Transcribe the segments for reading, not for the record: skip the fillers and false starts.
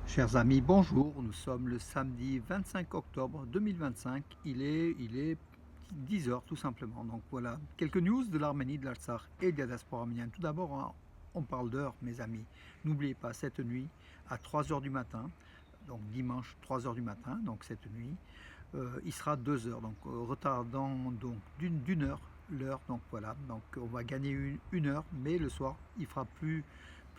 Chers amis, bonjour. Nous sommes le samedi 25 octobre 2025. Il est 10 heures tout simplement. Donc voilà, quelques news de l'Arménie, de l'Artsakh et de la diaspora arménienne. Tout d'abord, hein, on parle d'heure, mes amis. N'oubliez pas, cette nuit, à 3 heures du matin, donc dimanche 3 heures du matin, donc cette nuit, il sera 2 heures. Donc retardant donc d'une heure l'heure. Donc voilà, donc on va gagner une heure, mais le soir, il fera plus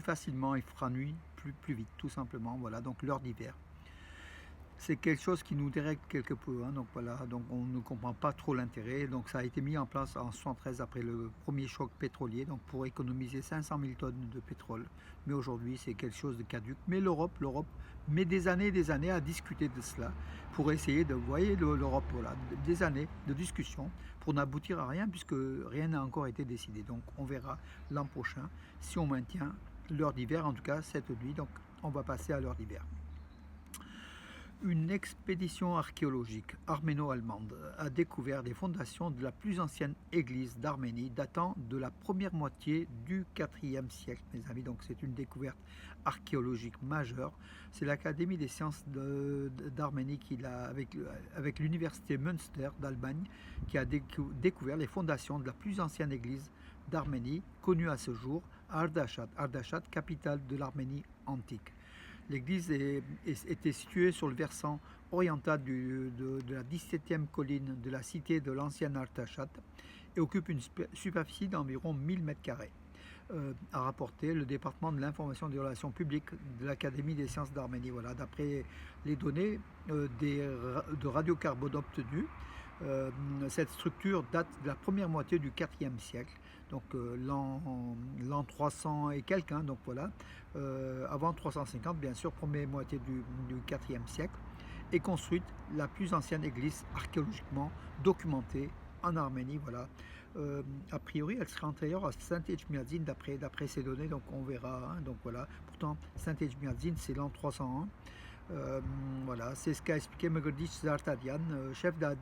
facilement, il fera nuit plus vite, tout simplement. Voilà, donc l'heure d'hiver. C'est quelque chose qui nous dérègle quelque peu, hein, donc voilà, donc on ne comprend pas trop l'intérêt. Donc ça a été mis en place en 73 après le premier choc pétrolier, donc pour économiser 500 000 tonnes de pétrole. Mais aujourd'hui, c'est quelque chose de caduque. Mais l'Europe met des années et des années à discuter de cela pour essayer de, vous voyez, l'Europe, voilà, des années de discussion pour n'aboutir à rien puisque rien n'a encore été décidé. Donc on verra l'an prochain si on maintient l'heure d'hiver, en tout cas cette nuit. Donc on va passer à l'heure d'hiver. Une expédition archéologique arméno-allemande a découvert des fondations de la plus ancienne église d'Arménie datant de la première moitié du IVe siècle, mes amis. Donc c'est une découverte archéologique majeure. C'est l'Académie des sciences d'Arménie avec l'université Münster d'Allemagne qui a découvert les fondations de la plus ancienne église d'Arménie connue à ce jour, Ardachat, capitale de l'Arménie antique. L'église était située sur le versant oriental de la 17e colline de la cité de l'ancienne Artachat et occupe une superficie d'environ 1000 m², a rapporté le département de l'information et des relations publiques de l'Académie des sciences d'Arménie. Voilà, d'après les données de radiocarbone obtenues, cette structure date de la première moitié du IVe siècle, donc l'an 300 et quelques, hein, donc voilà, avant 350 bien sûr, première moitié du IVe siècle, est construite la plus ancienne église archéologiquement documentée en Arménie. Voilà. A priori, elle serait antérieure à Saint-Ejmiadzin d'après ces données, donc on verra. Hein, donc voilà. Pourtant, Saint-Ejmiadzin, c'est l'an 301. Voilà, c'est ce qu'a expliqué Megerdich Zartadian, chef de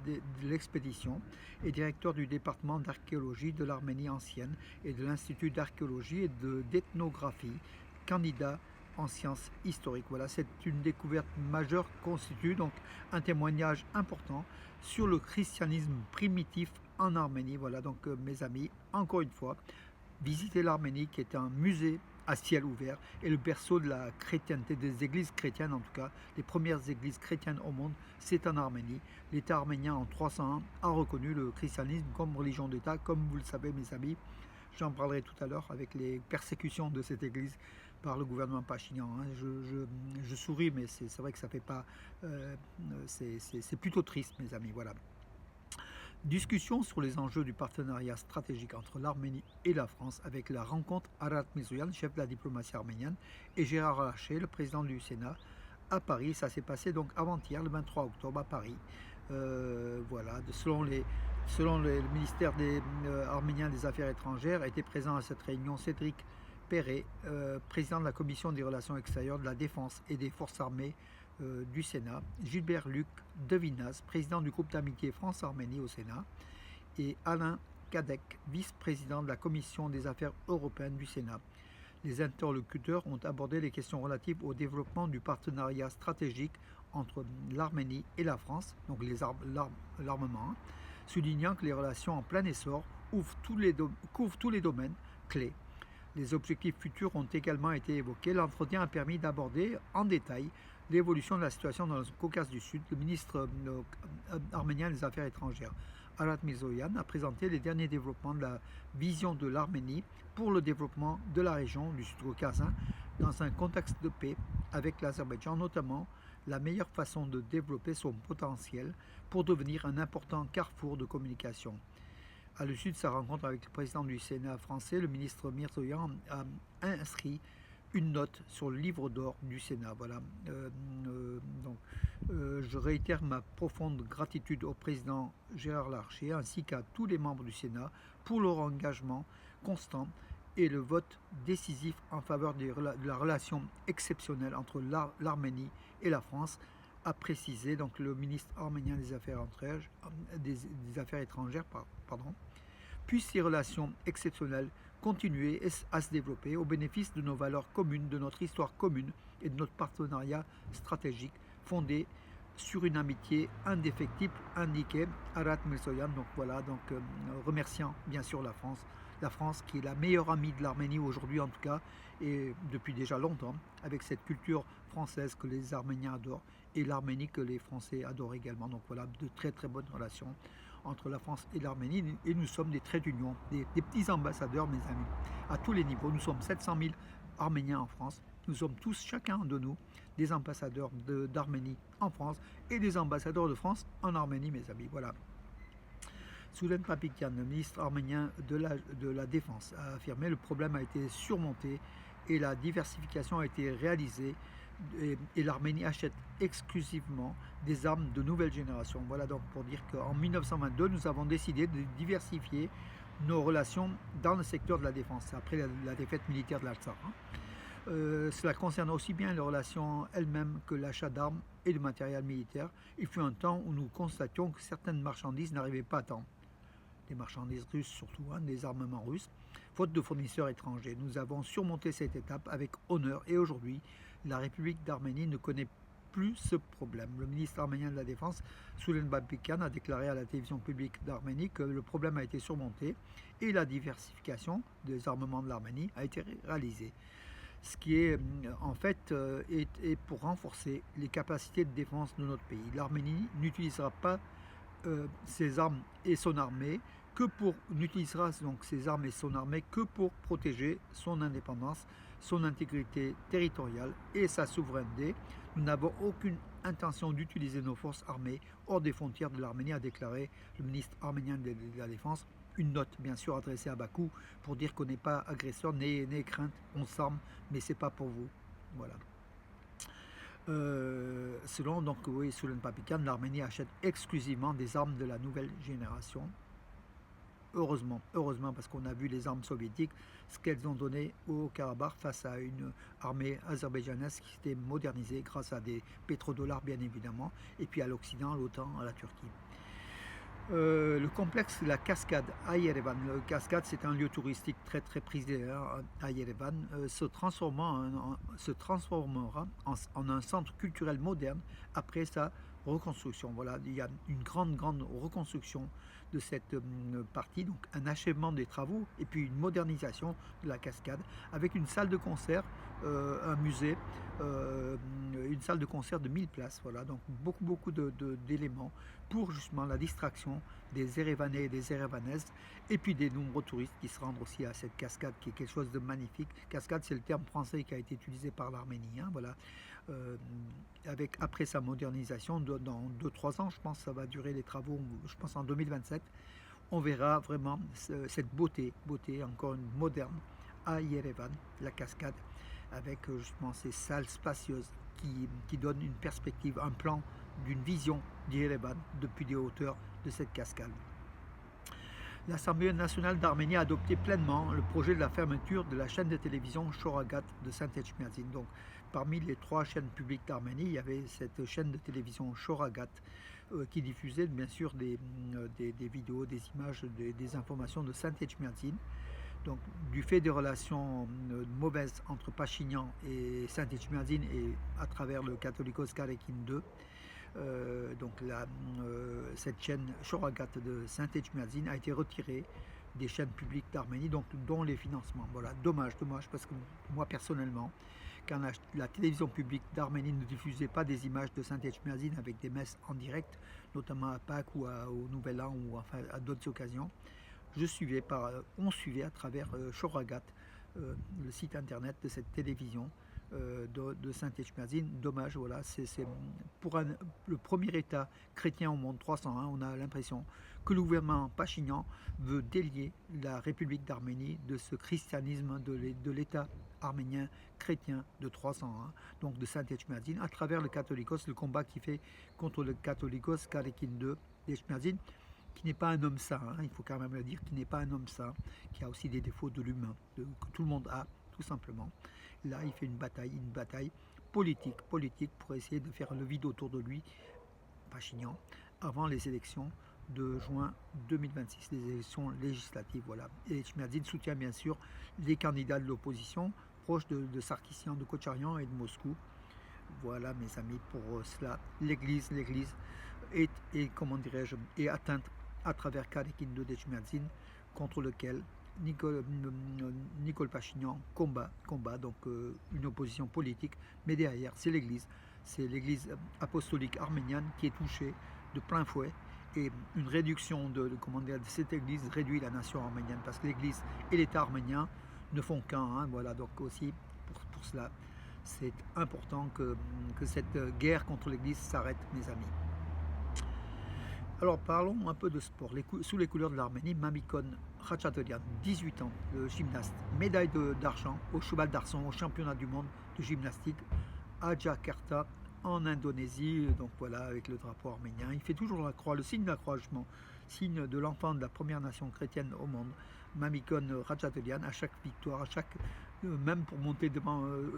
l'expédition et directeur du département d'archéologie de l'Arménie ancienne et de l'Institut d'archéologie et d'ethnographie, candidat en sciences historiques. Voilà, c'est une découverte majeure constitue donc un témoignage important sur le christianisme primitif en Arménie. Voilà, donc mes amis, encore une fois, visiter l'Arménie qui est un musée à ciel ouvert et le berceau de la chrétienté, des églises chrétiennes en tout cas, les premières églises chrétiennes au monde, c'est en Arménie. L'État arménien en 301 a reconnu le christianisme comme religion d'État, comme vous le savez mes amis. J'en parlerai tout à l'heure avec les persécutions de cette église par le gouvernement Pachinian. Hein. Je souris, mais c'est vrai que ça fait pas... c'est plutôt triste, mes amis. Voilà. Discussion sur les enjeux du partenariat stratégique entre l'Arménie et la France avec la rencontre Arat Mirzoyan, chef de la diplomatie arménienne, et Gérard Larcher, le président du Sénat, à Paris. Ça s'est passé donc avant-hier, le 23 octobre, à Paris. Voilà, selon le ministère arménien des Affaires étrangères, était présent à cette réunion Cédric Perret, président de la commission des relations extérieures, de la défense et des forces armées du Sénat, Gilbert-Luc Devinas, président du groupe d'amitié France-Arménie au Sénat, et Alain Cadec, vice-président de la commission des affaires européennes du Sénat. Les interlocuteurs ont abordé les questions relatives au développement du partenariat stratégique entre l'Arménie et la France, donc l'armement, soulignant que les relations en plein essor couvrent tous les domaines clés. Les objectifs futurs ont également été évoqués. L'entretien a permis d'aborder en détail l'évolution de la situation dans le Caucase du Sud. Le ministre arménien des Affaires étrangères, Arat Mirzoyan, a présenté les derniers développements de la vision de l'Arménie pour le développement de la région du Sud-Caucase dans un contexte de paix avec l'Azerbaïdjan, notamment la meilleure façon de développer son potentiel pour devenir un important carrefour de communication. À l'issue de sa rencontre avec le président du Sénat français, le ministre Mirzoyan a inscrit une note sur le livre d'or du Sénat. Voilà. Je réitère ma profonde gratitude au président Gérard Larcher ainsi qu'à tous les membres du Sénat pour leur engagement constant et le vote décisif en faveur de la relation exceptionnelle entre l'Arménie et la France, a précisé donc le ministre arménien des Affaires étrangères. Puis ces relations exceptionnelles continuer à se développer au bénéfice de nos valeurs communes, de notre histoire commune et de notre partenariat stratégique fondé sur une amitié indéfectible, indiquée Arat Mirzoyan. Donc voilà, donc remerciant bien sûr la France qui est la meilleure amie de l'Arménie aujourd'hui en tout cas, et depuis déjà longtemps, avec cette culture française que les Arméniens adorent et l'Arménie que les Français adorent également. Donc voilà, de très très bonnes relations entre la France et l'Arménie, et nous sommes des traits d'union, des petits ambassadeurs, mes amis, à tous les niveaux. Nous sommes 700 000 Arméniens en France, nous sommes tous, chacun de nous, des ambassadeurs d'Arménie en France et des ambassadeurs de France en Arménie, mes amis. Voilà. Soulen Papikian, le ministre arménien de la Défense, a affirmé que le problème a été surmonté et la diversification a été réalisée, et l'Arménie achète exclusivement des armes de nouvelle génération. Voilà donc pour dire qu'en 1922, nous avons décidé de diversifier nos relations dans le secteur de la défense, après la défaite militaire de l'Artsakh. Cela concerne aussi bien les relations elles-mêmes que l'achat d'armes et de matériel militaire. Il fut un temps où nous constations que certaines marchandises n'arrivaient pas à temps. Des marchandises russes surtout, des armements russes, faute de fournisseurs étrangers. Nous avons surmonté cette étape avec honneur et aujourd'hui, la République d'Arménie ne connaît plus ce problème. Le ministre arménien de la Défense, Soulen Babikan, a déclaré à la télévision publique d'Arménie que le problème a été surmonté et la diversification des armements de l'Arménie a été réalisée. Ce qui est en fait est pour renforcer les capacités de défense de notre pays. L'Arménie n'utilisera pas ses armes et son armée n'utilisera donc ses armes et son armée que pour protéger son indépendance, son intégrité territoriale et sa souveraineté. Nous n'avons aucune intention d'utiliser nos forces armées hors des frontières de l'Arménie, a déclaré le ministre arménien de la Défense. Une note bien sûr adressée à Bakou pour dire qu'on n'est pas agresseur, n'ayez crainte, on s'arme, mais c'est pas pour vous. Voilà. Selon donc oui, Soulen Papikan, l'Arménie achète exclusivement des armes de la nouvelle génération. Heureusement, parce qu'on a vu les armes soviétiques, ce qu'elles ont donné au Karabakh face à une armée azerbaïdjanaise qui s'était modernisée grâce à des pétrodollars bien évidemment, et puis à l'Occident, à l'OTAN, à la Turquie. Le complexe La Cascade à Yerevan. Le Cascade, c'est un lieu touristique très très prisé à Yerevan, se transformera en un centre culturel moderne après sa reconstruction. Voilà, il y a une grande reconstruction de cette partie, donc un achèvement des travaux et puis une modernisation de la cascade avec une salle de concert, un musée, une salle de concert de 1000 places. Voilà, donc beaucoup d'éléments pour justement la distraction des Erevanais et des Erevanaises, et puis des nombreux touristes qui se rendent aussi à cette cascade qui est quelque chose de magnifique. Cascade, c'est le terme français qui a été utilisé par l'Arménie. Voilà. Après sa modernisation, dans 2-3 ans, je pense, ça va durer les travaux, je pense en 2027, on verra vraiment cette beauté encore une moderne à Yerevan, la cascade, avec justement ces salles spacieuses qui donnent une perspective, un plan d'une vision d'Yerevan depuis des hauteurs de cette cascade. L'Assemblée nationale d'Arménie a adopté pleinement le projet de la fermeture de la chaîne de télévision Shoragat de Saint-Etchmiadzin. Donc, parmi les 3 chaînes publiques d'Arménie, il y avait cette chaîne de télévision Shoragat qui diffusait bien sûr des vidéos, des images, des informations de Saint-Etchmiadzin. Donc, du fait des relations mauvaises entre Pachinian et Saint-Etchmiadzin et à travers le Catholicos Karekin II, donc cette chaîne Shoragat de Saint-Etchmiadzin a été retirée des chaînes publiques d'Arménie, donc dont les financements. Voilà, dommage, parce que moi personnellement, quand la télévision publique d'Arménie ne diffusait pas des images de Saint-Etchmiadzin avec des messes en direct, notamment à Pâques ou au Nouvel An ou enfin à d'autres occasions, on suivait à travers Shoragat, le site internet de cette télévision de Saint-Etchmiadzin. Dommage, voilà, c'est pour le premier État chrétien au monde, 301, on a l'impression que le gouvernement Pachinian veut délier la République d'Arménie de ce christianisme de l'État arménien chrétien de 301, donc de Saint-Etchmiadzin, à travers le Catholicos, le combat qu'il fait contre le Catholicos Karekin II d'Etchmiadzin, qui n'est pas un homme saint, il faut quand même le dire, qui n'est pas un homme saint, qui a aussi des défauts de l'humain, que tout le monde a, tout simplement. Là, il fait une bataille politique pour essayer de faire le vide autour de lui, Pachinian, avant les élections de juin 2026, les élections législatives. Voilà. Et Echmiadzin soutient bien sûr les candidats de l'opposition, proches de Sarkissian, de Kocharian et de Moscou. Voilà, mes amis, pour cela, l'Église comment dirais-je, est atteinte à travers Karekindo d'Echmiadzin, contre lequel Nicole Pachinian combat donc une opposition politique, mais derrière c'est l'Église apostolique arménienne qui est touchée de plein fouet, et une réduction de cette Église réduit la nation arménienne, parce que l'Église et l'État arménien ne font qu'un, hein, voilà, donc aussi pour cela c'est important que cette guerre contre l'Église s'arrête, mes amis. Alors parlons un peu de sport. Sous les couleurs de l'Arménie, Mamikon Khachaturian, 18 ans, le gymnaste, médaille d'argent au cheval d'arçon au championnat du monde de gymnastique à Jakarta en Indonésie, donc voilà, avec le drapeau arménien. Il fait toujours la croix, le signe d'accroissement, signe de l'enfant de la première nation chrétienne au monde. Mamikon Khachaturian, à chaque victoire, même pour monter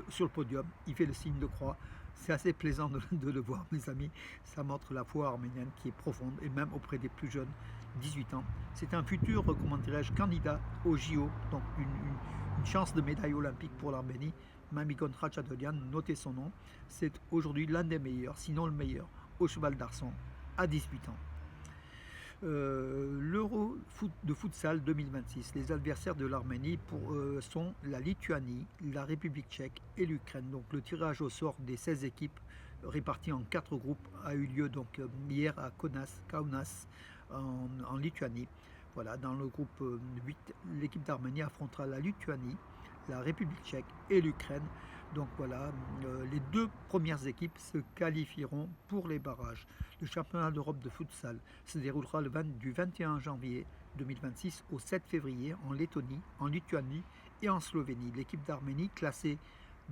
sur le podium, il fait le signe de croix. C'est assez plaisant de le voir, mes amis. Ça montre la foi arménienne qui est profonde, et même auprès des plus jeunes, 18 ans. C'est un futur, comment dirais-je, candidat au JO, donc une chance de médaille olympique pour l'Arménie. Mamikon Khachaturian, notez son nom, c'est aujourd'hui l'un des meilleurs, sinon le meilleur, au cheval d'arçon, à 18 ans. L'Euro de futsal 2026. Les adversaires de l'Arménie sont la Lituanie, la République tchèque et l'Ukraine. Donc le tirage au sort des 16 équipes réparties en 4 groupes a eu lieu donc hier à Kaunas en Lituanie. Voilà, dans le groupe 8, l'équipe d'Arménie affrontera la Lituanie, la République tchèque et l'Ukraine. Donc voilà, les 2 premières équipes se qualifieront pour les barrages. Le championnat d'Europe de futsal se déroulera du 21 janvier 2026 au 7 février en Lettonie, en Lituanie et en Slovénie. L'équipe d'Arménie, classée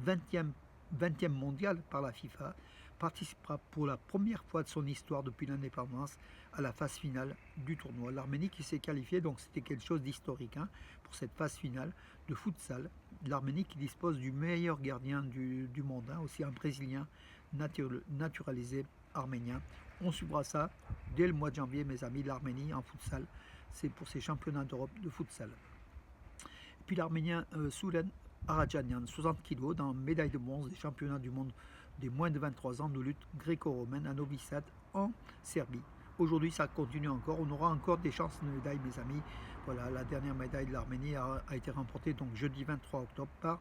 20e mondiale par la FIFA, participera pour la première fois de son histoire depuis l'indépendance à la phase finale du tournoi. L'Arménie qui s'est qualifiée, donc c'était quelque chose d'historique, hein, pour cette phase finale de futsal. L'Arménie qui dispose du meilleur gardien du monde, hein, aussi un Brésilien naturalisé arménien. On suivra ça dès le mois de janvier, mes amis. L'Arménie en futsal, c'est pour ces championnats d'Europe de futsal. Et puis l'Arménien Suren Arajanian, 60 kg, dans médaille de bronze des championnats du monde des moins de 23 ans de lutte gréco-romaine à Novi Sad en Serbie. Aujourd'hui, ça continue encore. On aura encore des chances de médaille, mes amis. Voilà, la dernière médaille de l'Arménie a été remportée donc jeudi 23 octobre par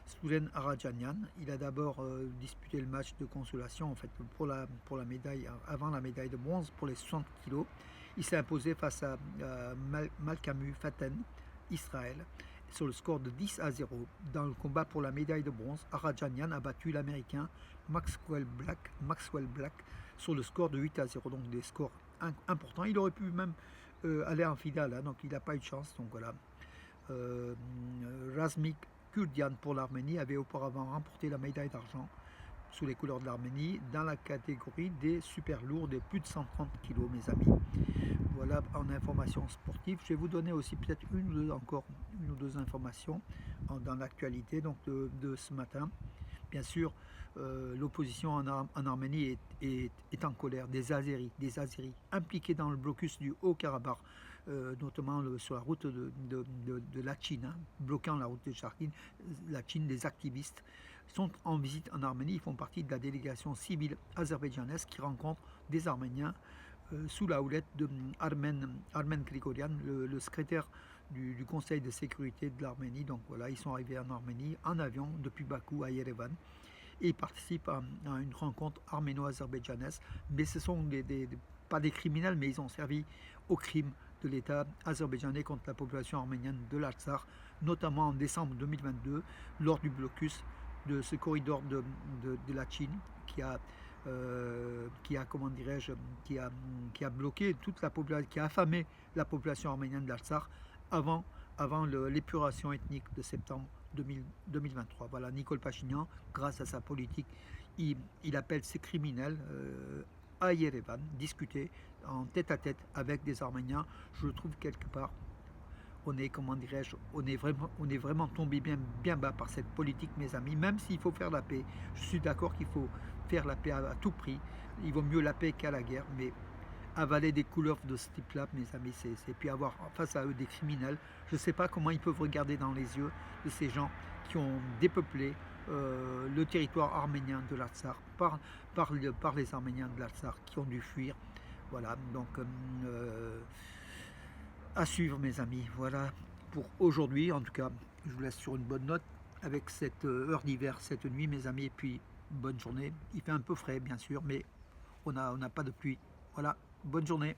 Suren Arajanian. Il a d'abord disputé le match de consolation en fait pour la médaille, avant la médaille de bronze pour les 60 kg. Il s'est imposé face à Malkamu Faten, Israël, sur le score de 10-0. Dans le combat pour la médaille de bronze, Arajanian a battu l'Américain Maxwell Black sur le score de 8-0. Donc des scores importants. Il aurait pu même aller en finale, hein, donc il n'a pas eu de chance. Donc voilà. Razmik Kurdian pour l'Arménie avait auparavant remporté la médaille d'argent sous les couleurs de l'Arménie dans la catégorie des super lourds des plus de 130 kg, mes amis. Voilà en information sportive. Je vais vous donner aussi peut-être une ou deux informations dans l'actualité donc de ce matin. Bien sûr, l'opposition en Arménie est en colère. Des Azéris impliqués dans le blocus du Haut-Karabakh, notamment sur la route de Lachin, hein, bloquant la route de Lachin. Des activistes sont en visite en Arménie. Ils font partie de la délégation civile azerbaïdjanaise qui rencontre des Arméniens sous la houlette de Armen Grigorian, le secrétaire du Conseil de sécurité de l'Arménie. Donc voilà, ils sont arrivés en Arménie en avion depuis Bakou à Yerevan et ils participent à une rencontre arméno-azerbaïdjanaise. Mais ce sont pas des criminels, mais ils ont servi au crime de l'État azerbaïdjanais contre la population arménienne de l'Artsakh, notamment en décembre 2022, lors du blocus de ce corridor de Lachin qui a comment dirais-je, qui a bloqué toute la population, qui a affamé la population arménienne de l'Artsakh avant l'épuration ethnique de septembre 2023. Voilà, Nicole Pachinian, grâce à sa politique, il appelle ces criminels à Yerevan, discuter en tête-à-tête avec des Arméniens. Je trouve quelque part, on est vraiment tombé bien bas par cette politique, mes amis, même s'il faut faire la paix. Je suis d'accord qu'il faut faire la paix à tout prix. Il vaut mieux la paix qu'à la guerre, mais avaler des couleurs de ce type-là, mes amis, c'est puis avoir face à eux des criminels. Je ne sais pas comment ils peuvent regarder dans les yeux de ces gens qui ont dépeuplé le territoire arménien de l'Artsakh par les Arméniens de l'Artsakh qui ont dû fuir. Voilà, donc à suivre, mes amis. Voilà pour aujourd'hui. En tout cas, je vous laisse sur une bonne note avec cette heure d'hiver cette nuit, mes amis. Et puis, bonne journée. Il fait un peu frais, bien sûr, mais on n'a pas de pluie. Voilà, bonne journée.